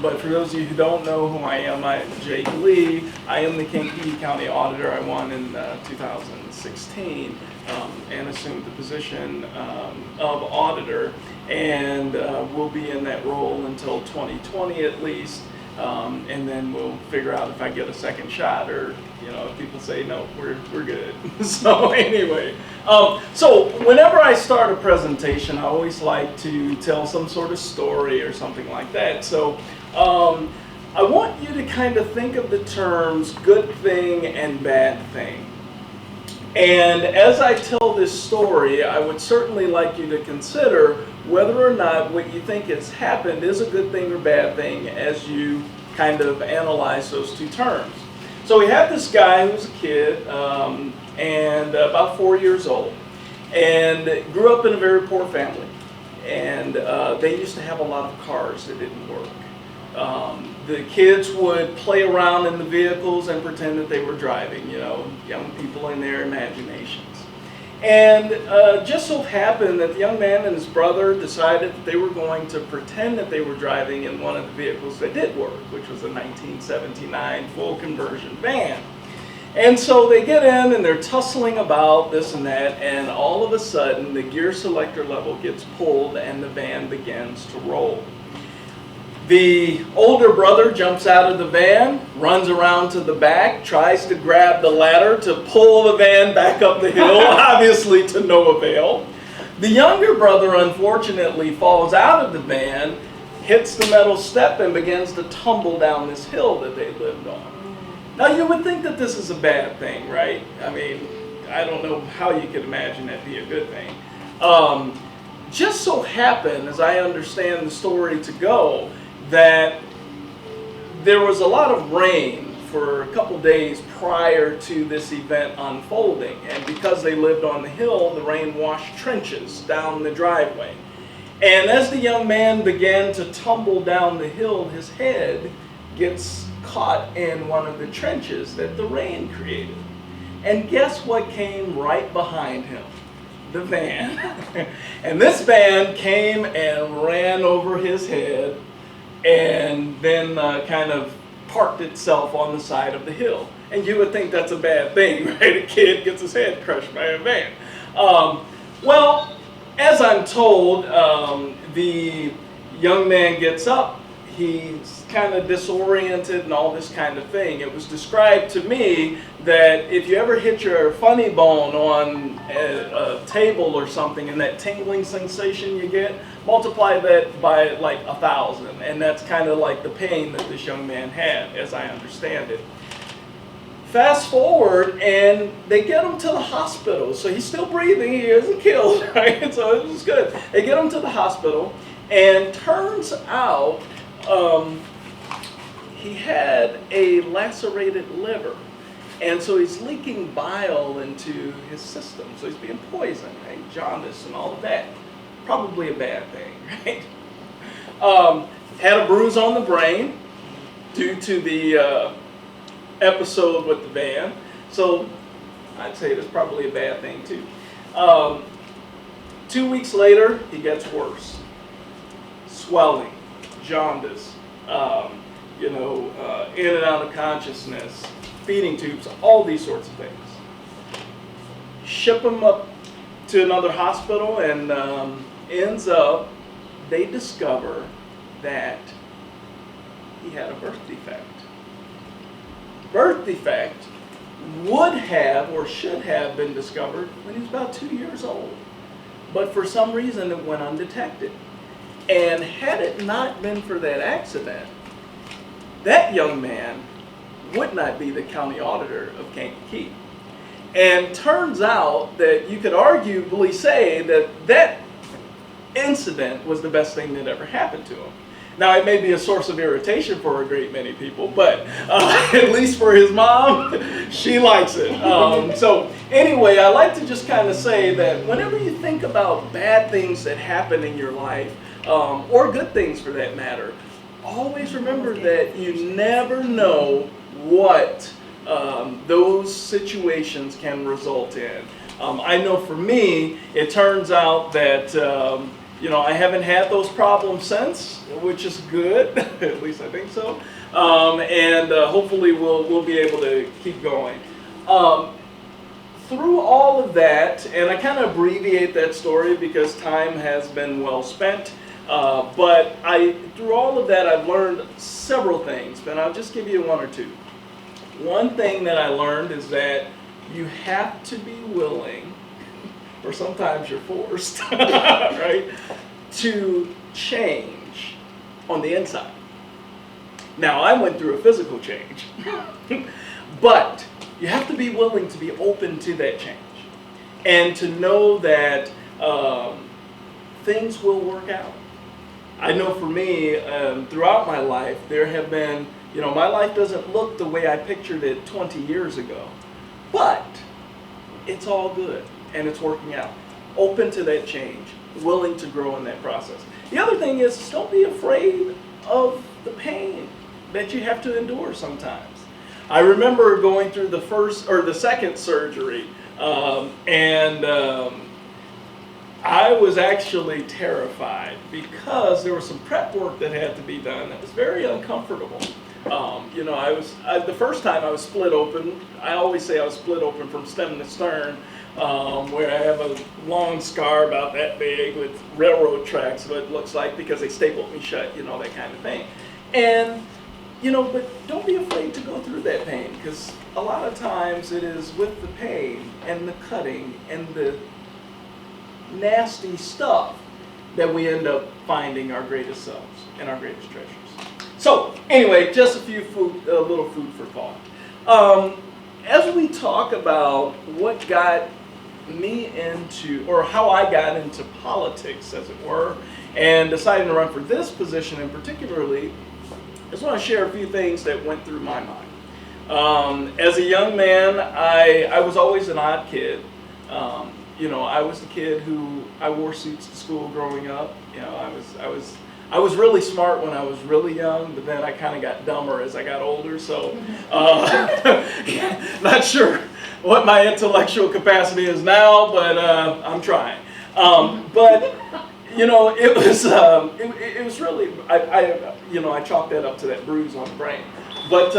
But for those of you who don't know who I am, I'm Jake Lee. I am the Kankakee County Auditor. I won in 2016 and assumed the position of Auditor, and will be in that role until 2020 at least. And then we'll figure out if I get a second shot, or if people say no, we're good. So anyway, so whenever I start a presentation, I always like to tell some sort of story or something like that. So I want you to kind of think of the terms good thing and bad thing. And as I tell this story, I would certainly like you to consider whether or not what you think has happened is a good thing or bad thing as you kind of analyze those two terms. So we have this guy who's a kid and about 4 years old, and grew up in a very poor family. And they used to have a lot of cars that didn't work. The kids would play around in the vehicles and pretend that they were driving, young people in their imaginations. And just so happened that the young man and his brother decided that they were going to pretend that they were driving in one of the vehicles that did work, which was a 1979 full conversion van. And so they get in and they're tussling about this and that, and all of a sudden the gear selector level gets pulled and the van begins to roll. The older brother jumps out of the van, runs around to the back, tries to grab the ladder to pull the van back up the hill, obviously to no avail. The younger brother unfortunately falls out of the van, hits the metal step, and begins to tumble down this hill that they lived on. Now you would think that this is a bad thing, right? I mean, I don't know how you could imagine that be a good thing. Just so happened, as I understand the story to go, that there was a lot of rain for a couple days prior to this event unfolding, and because they lived on the hill, the rain washed trenches down the driveway. And as the young man began to tumble down the hill, his head gets caught in one of the trenches that the rain created. And guess what came right behind him? The van. And this van came and ran over his head, and then kind of parked itself on the side of the hill. And you would think that's a bad thing, right? A kid gets his head crushed by a van. Well, as I'm told, the young man gets up, he's kind of disoriented and all this kind of thing. It was described to me that if you ever hit your funny bone on a table or something, and that tingling sensation you get, multiply that by like 1,000, and that's kind of like the pain that this young man had, as I understand it. Fast forward, and they get him to the hospital. So he's still breathing, he isn't killed, right? So it was good. They get him to the hospital, and turns out he had a lacerated liver. And so he's leaking bile into his system. So he's being poisoned, right? Jaundice and all of that. Probably a bad thing, right? Had a bruise on the brain due to the episode with the van. So I'd say that's probably a bad thing too. 2 weeks later, he gets worse. Swelling, jaundice, in and out of consciousness, feeding tubes, all these sorts of things. Ship him up to another hospital, and ends up, they discover that he had a birth defect. Birth defect would have or should have been discovered when he was about 2 years old. But for some reason it went undetected. And had it not been for that accident, that young man would not be the county auditor of Kankakee. And turns out that you could arguably say that that incident was the best thing that ever happened to him. Now, it may be a source of irritation for a great many people, but at least for his mom, she likes it. So anyway, I like to just kind of say that whenever you think about bad things that happen in your life, or good things for that matter, always remember that you never know what those situations can result in. I know for me, it turns out that I haven't had those problems since, which is good. At least I think so. And hopefully we'll be able to keep going. Through all of that, and I kind of abbreviate that story because time has been well spent, but through all of that I've learned several things, and I'll just give you one or two. One thing that I learned is that you have to be willing, or sometimes you're forced, right, to change on the inside. Now, I went through a physical change, but you have to be willing to be open to that change and to know that things will work out. I know for me, throughout my life, there have been, my life doesn't look the way I pictured it 20 years ago, but it's all good and it's working out. Open to that change, willing to grow in that process. The other thing is, don't be afraid of the pain that you have to endure sometimes. I remember going through the second surgery, and I was actually terrified because there was some prep work that had to be done that was very uncomfortable. The first time I was split open. I always say I was split open from stem to stern, where I have a long scar about that big with railroad tracks, what it looks like, because they stapled me shut, that kind of thing. And but don't be afraid to go through that pain, because a lot of times it is with the pain and the cutting and the nasty stuff that we end up finding our greatest selves and our greatest treasures. So anyway, just a little food for thought. As we talk about what got me into, or how I got into politics, as it were, and deciding to run for this position in particularly, I just want to share a few things that went through my mind. As a young man, I was always an odd kid. I was the kid who I wore suits to school growing up. I was really smart when I was really young, but then I kind of got dumber as I got older. So, not sure what my intellectual capacity is now, but I'm trying. It was really, I chalked that up to that bruise on the brain. But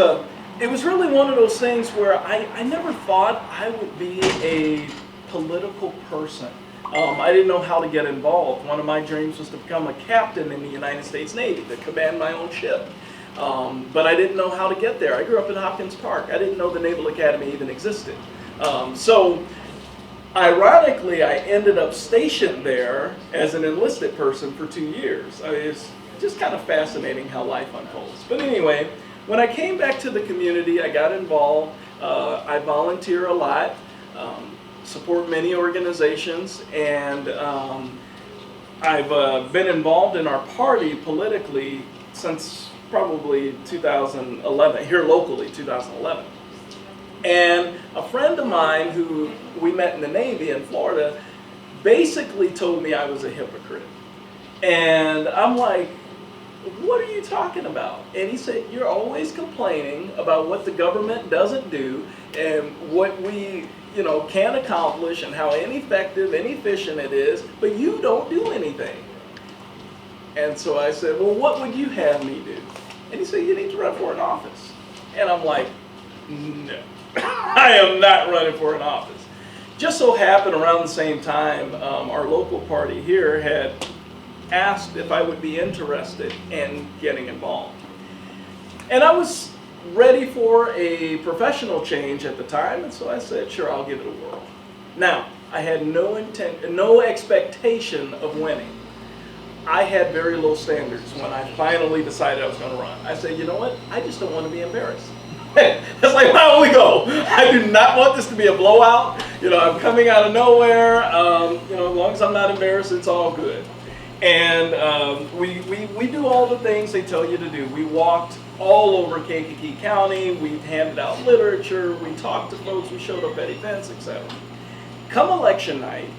it was really one of those things where I never thought I would be a political person. I didn't know how to get involved. One of my dreams was to become a captain in the United States Navy, to command my own ship. But I didn't know how to get there. I grew up in Hopkins Park. I didn't know the Naval Academy even existed. So ironically, I ended up stationed there as an enlisted person for 2 years. It's just kind of fascinating how life unfolds. But anyway, when I came back to the community, I got involved. I volunteer a lot, support many organizations, and I've been involved in our party politically since probably 2011, here locally, 2011. And a friend of mine who we met in the Navy in Florida basically told me I was a hypocrite. And I'm like, what are you talking about? And he said, you're always complaining about what the government doesn't do and what we can't accomplish and how ineffective, inefficient it is, but you don't do anything. And so I said, well, what would you have me do? And he said, you need to run for an office. And I'm like, no. I am not running for an office. Just so happened around the same time, our local party here had asked if I would be interested in getting involved. And I was ready for a professional change at the time, and so I said, sure, I'll give it a whirl. Now, I had no expectation of winning. I had very low standards when I finally decided I was going to run. I said, you know what? I just don't want to be embarrassed. It's like, why don't we go? I do not want this to be a blowout. I'm coming out of nowhere. As long as I'm not embarrassed, it's all good. And we do all the things they tell you to do. We walked all over Kankakee County. We handed out literature. We talked to folks. We showed up at events, etc. Come election night,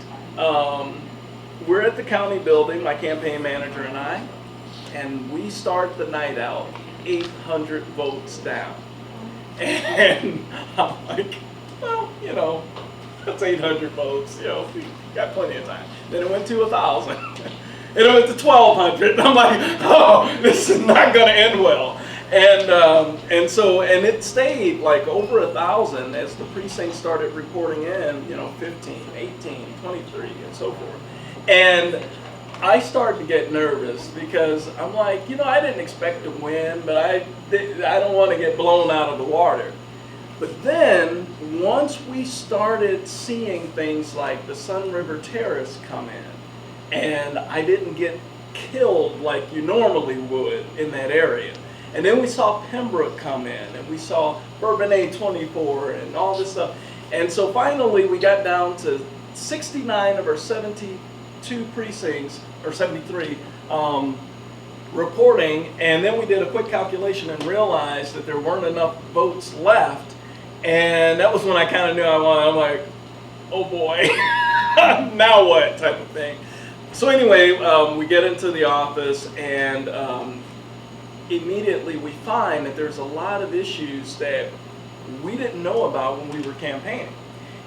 we're at the county building, my campaign manager and I, and we start the night out 800 votes down. And I'm like, well, that's 800 votes, we got plenty of time. Then it went to 1,000. and it went to 1,200. And I'm like, oh, this is not going to end well. And so it stayed like over 1,000 as the precincts started reporting in, 15, 18, 23, and so forth. And I started to get nervous because I'm like, I didn't expect to win, but I don't want to get blown out of the water. But then, once we started seeing things like the Sun River Terrace come in, and I didn't get killed like you normally would in that area. And then we saw Pembroke come in, and we saw Bourbonnais 24, and all this stuff. And so finally, we got down to 69 of our 72 precincts, or 73, reporting. And then we did a quick calculation and realized that there weren't enough votes left. And that was when I kind of knew I won. I'm like, oh boy, now what, type of thing. So anyway, we get into the office, and immediately we find that there's a lot of issues that we didn't know about when we were campaigning.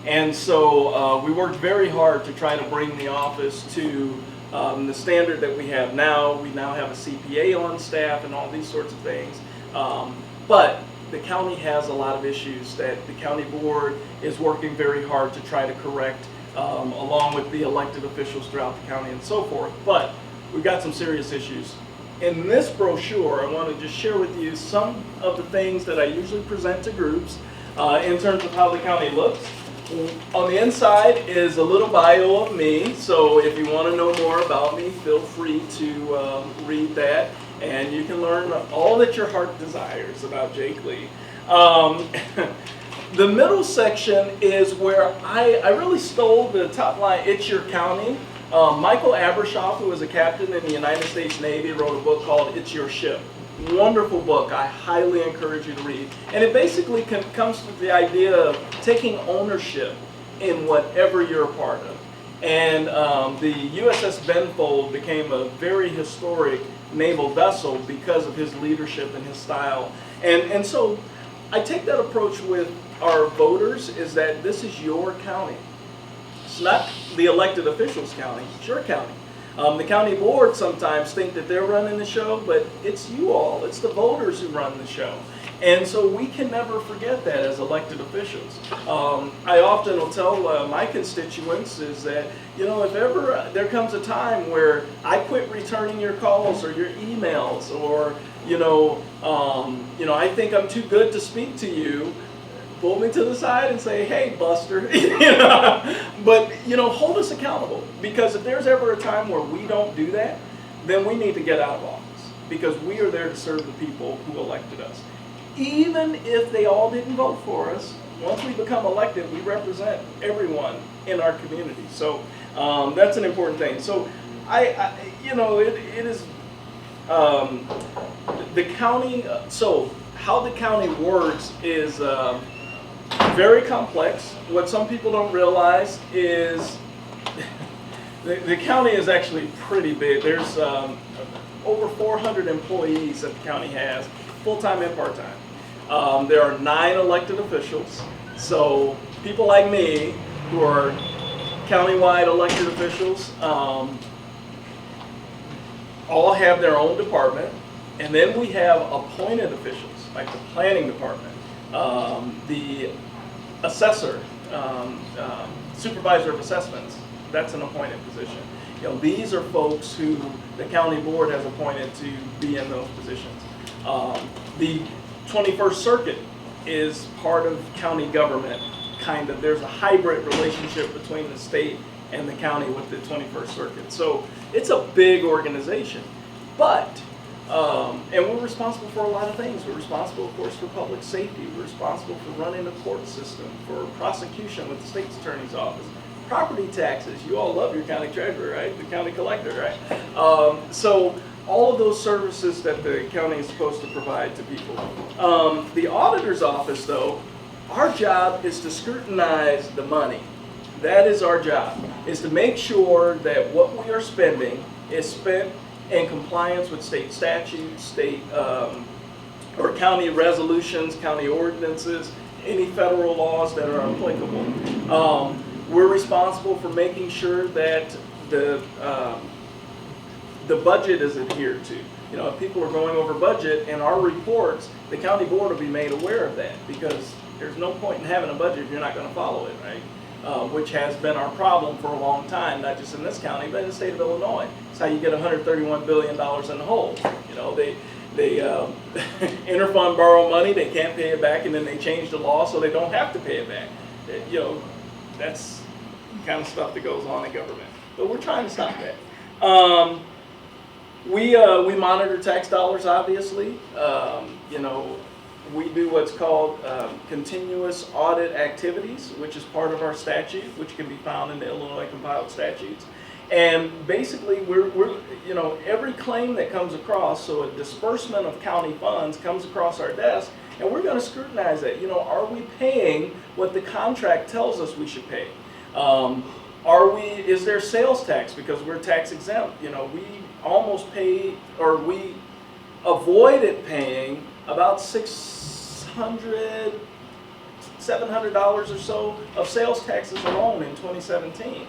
And so we worked very hard to try to bring the office to the standard that we have now. We now have a CPA on staff and all these sorts of things. But the county has a lot of issues that the county board is working very hard to try to correct, along with the elected officials throughout the county and so forth. But we've got some serious issues. In this brochure, I want to just share with you some of the things that I usually present to groups in terms of how the county looks. On the inside is a little bio of me, so if you want to know more about me, feel free to read that, and you can learn all that your heart desires about Jake Lee. The middle section is where I really stole the top line, "It's Your County." Michael Abershoff, who was a captain in the United States Navy, wrote a book called "It's Your Ship." Wonderful book. I highly encourage you to read. And it basically comes with the idea of taking ownership in whatever you're a part of. And the USS Benfold became a very historic naval vessel because of his leadership and his style. And so I take that approach with our voters, is that this is your county. It's not the elected officials' county, it's your county. The county board sometimes think that they're running the show, but it's you all, it's the voters who run the show. And so we can never forget that as elected officials. I often will tell my constituents is that, if ever there comes a time where I quit returning your calls or your emails, or, I think I'm too good to speak to you, pull me to the side and say, "Hey, Buster," but hold us accountable, because if there's ever a time where we don't do that, then we need to get out of office, because we are there to serve the people who elected us. Even if they all didn't vote for us, once we become elected, we represent everyone in our community. So that's an important thing. So it is the county. So how the county works is very complex. What some people don't realize is the county is actually pretty big. There's over 400 employees that the county has, full-time and part-time. There are 9 elected officials. So people like me, who are countywide elected officials, all have their own department. And then we have appointed officials, like the planning department, the assessor, supervisor of assessments. That's an appointed position. These are folks who the county board has appointed to be in those positions. The 21st Circuit is part of county government, kind of. There's a hybrid relationship between the state and the county with the 21st Circuit. So it's a big organization. But and we're responsible for a lot of things. We're responsible, of course, for public safety. We're responsible for running the court system, for prosecution with the state's attorney's office, property taxes. You all love your county treasurer, right? The county collector, right? So all of those services that the county is supposed to provide to people. The auditor's office, though, our job is to scrutinize the money. That is our job, is to make sure that what we are spending is spent in compliance with state statutes, state or county resolutions, county ordinances, any federal laws that are applicable. We're responsible for making sure that the the budget is adhered to. You know, if people are going over budget in our reports, the county board will be made aware of that, because there's no point in having a budget if you're not going to follow it, right? Which has been our problem for a long time, not just in this county, but in the state of Illinois. It's how you get $131 billion in the hole. You know, they interfund borrow money, they can't pay it back, and then they change the law so they don't have to pay it back. You know, that's the kind of stuff that goes on in government. But we're trying to stop that. We monitor tax dollars, obviously. You know, we do what's called continuous audit activities, which is part of our statute, which can be found in the Illinois compiled statutes. And basically, we're you know, every claim that comes across, so a disbursement of county funds comes across our desk, and we're going to scrutinize that. You know, are we paying what the contract tells us we should pay? Is there sales tax because we're tax exempt? You know, we almost pay, or we avoided paying about $700 or so of sales taxes alone in 2017.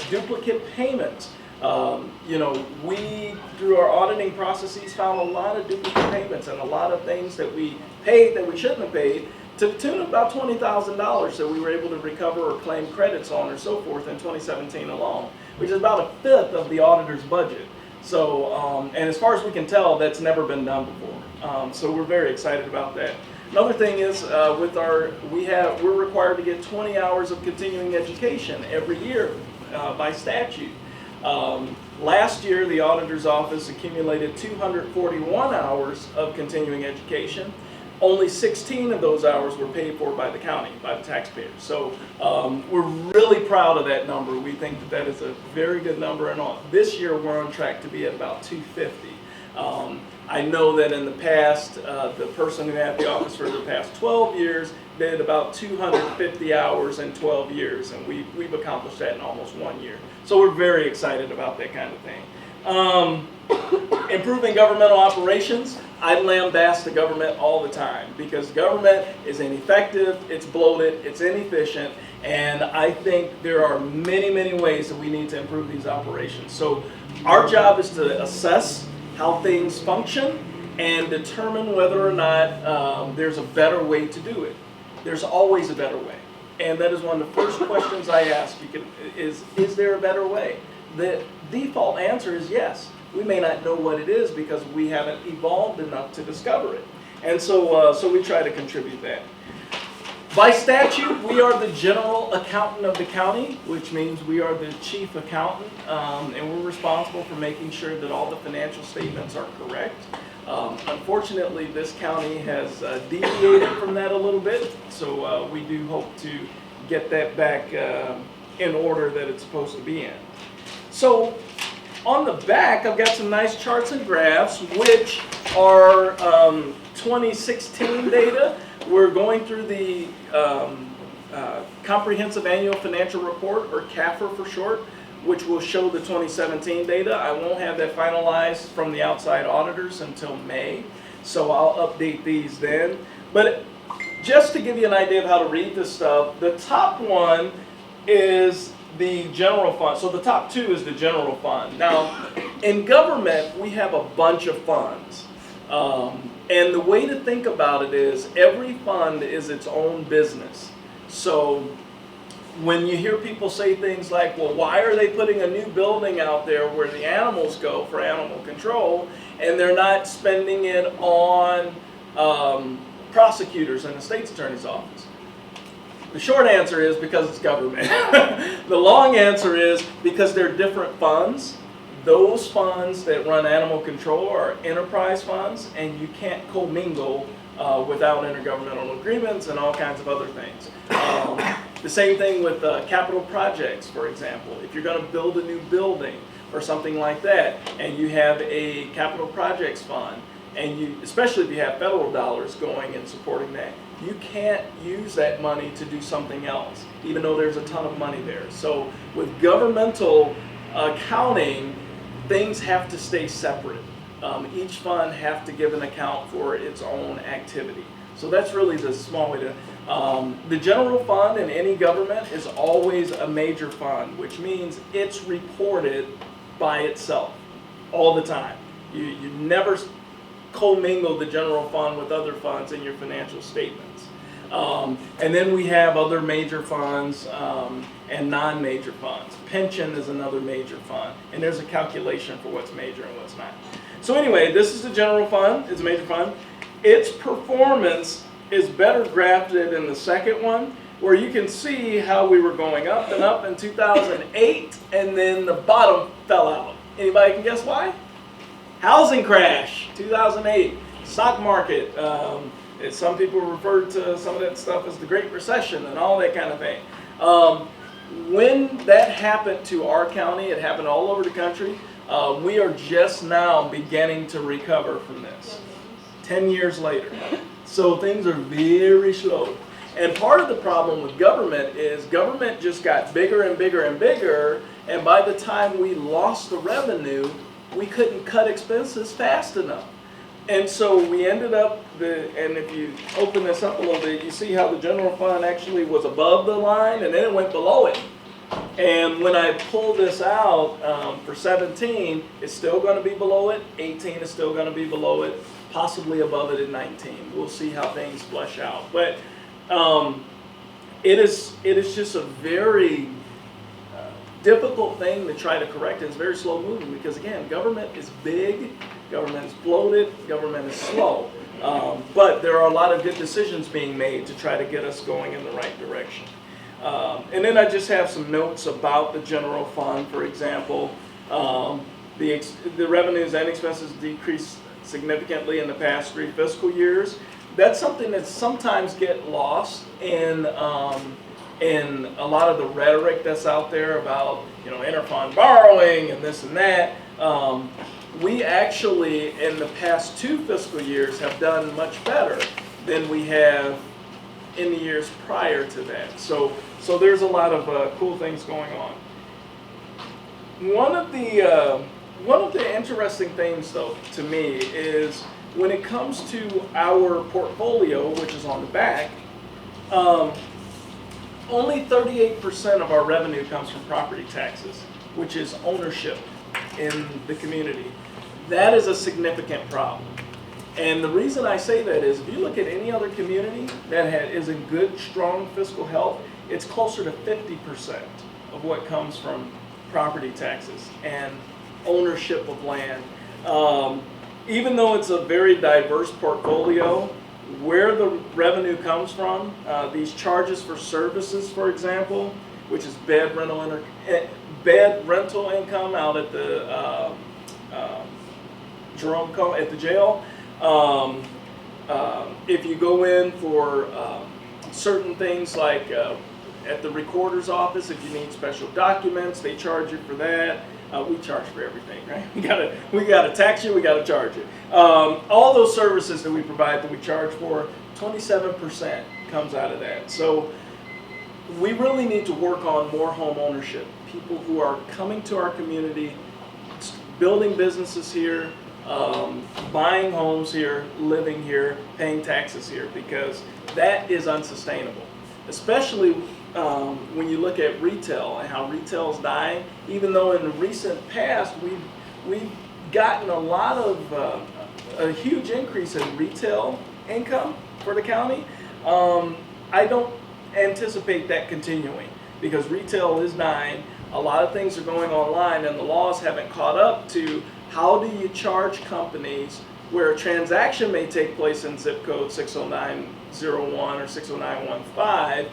Duplicate payments. You know, we, through our auditing processes, found a lot of duplicate payments and a lot of things that we paid that we shouldn't have paid, to the tune of about $20,000 that we were able to recover or claim credits on or so forth in 2017 alone, which is about a fifth of the auditor's budget. So, and as far as we can tell, that's never been done before. So we're very excited about that. Another thing is, we're required to get 20 hours of continuing education every year by statute. Last year, the auditor's office accumulated 241 hours of continuing education. Only 16 of those hours were paid for by the county, by the taxpayers. So we're really proud of that number. We think that that is a very good number. And this year, we're on track to be at about 250. I know that in the past, the person who had the office for the past 12 years did about 250 hours in 12 years, and we've accomplished that in almost 1 year. So we're very excited about that kind of thing. Improving governmental operations. I lambast the government all the time because government is ineffective, it's bloated, it's inefficient, and I think there are many, many ways that we need to improve these operations. So our job is to assess how things function and determine whether or not there's a better way to do it. There's always a better way. And that is one of the first questions I ask. Is there a better way? The default answer is yes. We may not know what it is because we haven't evolved enough to discover it. And so we try to contribute that. By statute, we are the general accountant of the county, which means we are the chief accountant, and we're responsible for making sure that all the financial statements are correct. Unfortunately, this county has deviated from that a little bit, so we do hope to get that back in order that it's supposed to be in. So on the back, I've got some nice charts and graphs, which are 2016 data. We're going through the Comprehensive Annual Financial Report, or CAFR for short, which will show the 2017 data. I won't have that finalized from the outside auditors until May, so I'll update these then. But just to give you an idea of how to read this stuff, the top one is the general fund. So the top two is the general fund. Now, in government, we have a bunch of funds. And the way to think about it is every fund is its own business. So when you hear people say things like, well, why are they putting a new building out there where the animals go for animal control and they're not spending it on prosecutors and the state's attorney's office? The short answer is because it's government. The long answer is because they're different funds. Those funds that run animal control are enterprise funds, and you can't commingle without intergovernmental agreements and all kinds of other things. The same thing with capital projects, for example. If you're going to build a new building or something like that, and you have a capital projects fund, and especially if you have federal dollars going and supporting that, you can't use that money to do something else, even though there's a ton of money there. So with governmental accounting, things have to stay separate. Each fund have to give an account for its own activity. So that's really the small way to... the general fund in any government is always a major fund, which means it's reported by itself. all the time. You never commingle the general fund with other funds in your financial statements. And then we have other major funds and non-major funds. Pension is another major fund, and there's a calculation for what's major and what's not. So anyway, this is the general fund. It's a major fund. Its performance is better graphed in the second one, where you can see how we were going up and up in 2008, and then the bottom fell out. Anybody can guess why? Housing crash, 2008, stock market. Some people refer to some of that stuff as the Great Recession and all that kind of thing. When that happened to our county, it happened all over the country. We are just now beginning to recover from this, 10 years later. So things are very slow. And part of the problem with government is government just got bigger and bigger and bigger, and by the time we lost the revenue, we couldn't cut expenses fast enough. And so we ended up, and if you open this up a little bit, you see how the general fund actually was above the line and then it went below it. And when I pull this out for 17, it's still going to be below it. 18 is still going to be below it, possibly above it in 19. We'll see how things flesh out. But it is just a very difficult thing to try to correct. It's very slow moving because, again, government is big, government is bloated, government is slow. But there are a lot of good decisions being made to try to get us going in the right direction. And then I just have some notes about the general fund. For example, the revenues and expenses decreased significantly in the past 3 fiscal years. That's something that sometimes get lost in a lot of the rhetoric that's out there about, interfund borrowing and this and that. We actually, in the past 2 fiscal years, have done much better than we have in the years prior to that. So there's a lot of cool things going on. One of the interesting things, though, to me is when it comes to our portfolio, which is on the back, only 38% of our revenue comes from property taxes, which is ownership in the community. That is a significant problem. And the reason I say that is if you look at any other community that is in good, strong fiscal health, it's closer to 50% of what comes from property taxes and ownership of land. Even though it's a very diverse portfolio, where the revenue comes from, these charges for services, for example, which is bed rental income out at the at the jail. If you go in for certain things like at the recorder's office, if you need special documents, they charge you for that. We charge for everything, right? We gotta tax you, we gotta charge you. All those services that we provide that we charge for, 27% comes out of that. So we really need to work on more home ownership. People who are coming to our community, building businesses here, buying homes here, living here, paying taxes here, because that is unsustainable. Especially when you look at retail and how retail is dying. Even though in the recent past we've gotten a huge increase in retail income for the county, I don't anticipate that continuing because retail is dying. A lot of things are going online and the laws haven't caught up to how do you charge companies where a transaction may take place in zip code 60901 or 60915,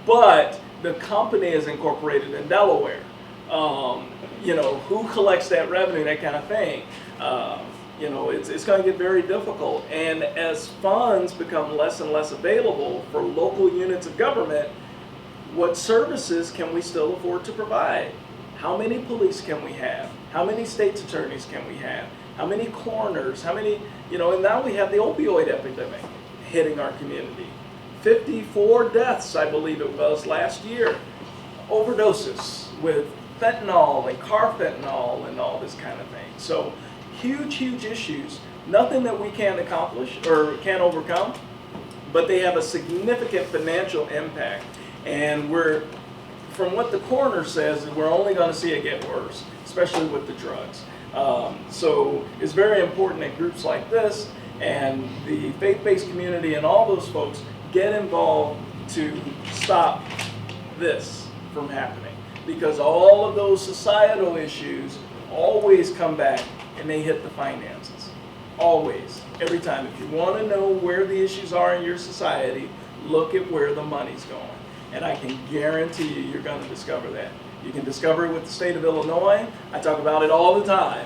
but the company is incorporated in Delaware. Who collects that revenue, that kind of thing. It's going to get very difficult. And as funds become less and less available for local units of government, what services can we still afford to provide? How many police can we have? How many state's attorneys can we have? How many coroners? How many, and now we have the opioid epidemic hitting our community. 54 deaths, I believe it was, last year. Overdoses with fentanyl and carfentanil and all this kind of thing. So huge, huge issues. Nothing that we can't accomplish or can't overcome, but they have a significant financial impact. And from what the coroner says, we're only going to see it get worse, especially with the drugs. So it's very important that groups like this and the faith-based community and all those folks get involved to stop this from happening, because all of those societal issues always come back and they hit the finances. Always. Every time. If you want to know where the issues are in your society, look at where the money's going. And I can guarantee you, you're going to discover that. You can discover it with the state of Illinois. I talk about it all the time.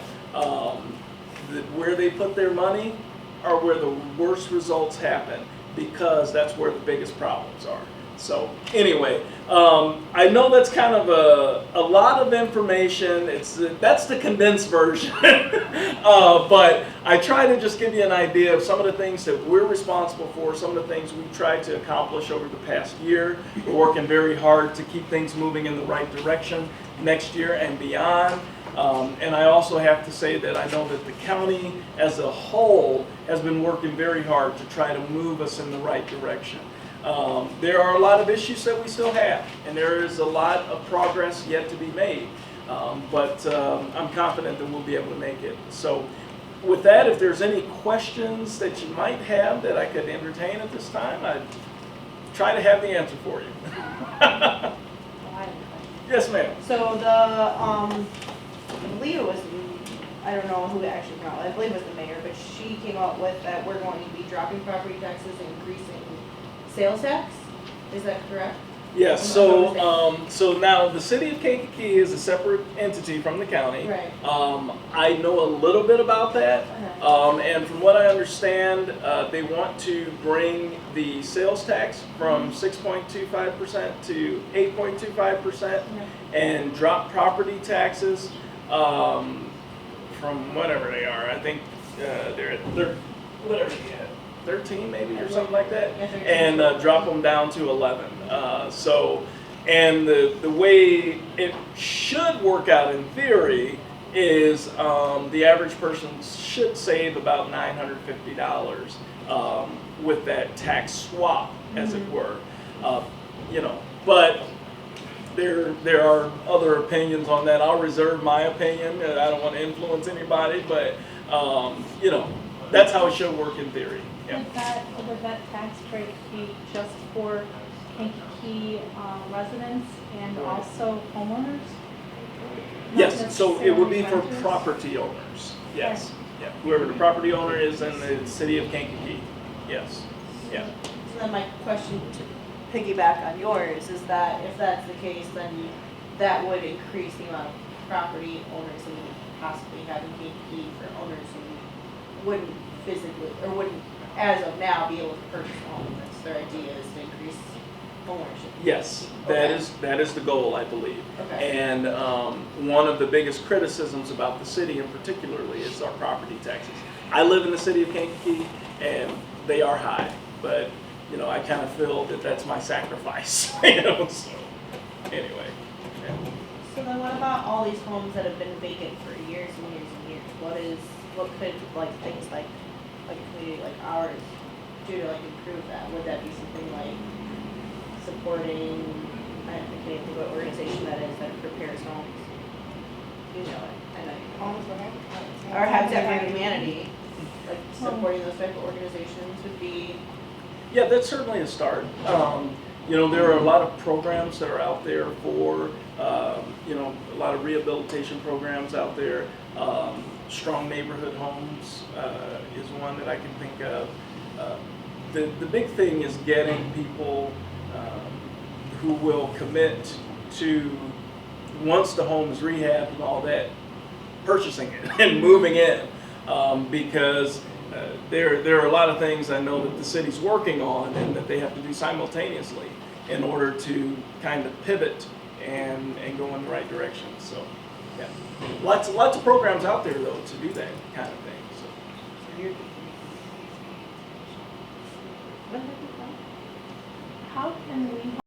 Where they put their money are where the worst results happen, because that's where the biggest problems are. So anyway, I know that's kind of a lot of information. That's the condensed version. But I try to just give you an idea of some of the things that we're responsible for, some of the things we've tried to accomplish over the past year. We're working very hard to keep things moving in the right direction next year and beyond. And I also have to say that I know that the county as a whole has been working very hard to try to move us in the right direction. There are a lot of issues that we still have, and there is a lot of progress yet to be made. But I'm confident that we'll be able to make it. So with that, if there's any questions that you might have that I could entertain at this time, I'd try to have the answer for you. Yes, ma'am. So I believe it was, I don't know who actually came out, I believe it was the mayor, but she came out with that we're going to be dropping property taxes and increasing sales tax. Is that correct? Yes, so now the city of Kankakee is a separate entity from the county. Right. I know a little bit about that, and from what I understand, they want to bring the sales tax from 6.25% to 8.25%, and drop property taxes from whatever they are. I think they're whatever they had. 13 maybe or something like that, and drop them down to 11. And the way it should work out in theory is the average person should save about $950 with that tax swap, as it were. But there are other opinions on that. I'll reserve my opinion. I don't want to influence anybody, but that's how it should work in theory. Yeah. Would that tax break be just for Kankakee residents and also homeowners? Yes, so it would be for property owners. Yes. Yeah. Whoever the property owner is in the city of Kankakee. Yes. Yeah. So then my question to piggyback on yours is that if that's the case, then that would increase the amount of property owners that we would possibly have in Kankakee for owners who wouldn't physically, or wouldn't, as of now, be able to purchase a home. That's their idea, is to increase homeownership. Yes, that is the goal, I believe. Okay. And one of the biggest criticisms about the city, in particularly, is our property taxes. I live in the city of Kankakee, and they are high, but I kind of feel that that's my sacrifice. So anyway. Yeah. So then, what about all these homes that have been vacant for years and years and years? What could things like a community like ours do to improve that? Would that be something like supporting, I don't think what organization that is that prepares homes? Or Habitat for Humanity, supporting those type of organizations would be. Yeah, that's certainly a start. There are a lot of programs that are out there for, a lot of rehabilitation programs out there. Strong neighborhood homes is one that I can think of. The big thing is getting people who will commit to, once the home is rehabbed and all that, purchasing it and moving in, because there are a lot of things I know that the city's working on and that they have to do simultaneously in order to kind of pivot and go in the right direction. So, yeah, lots of programs out there though to do that kind of thing. So. How can we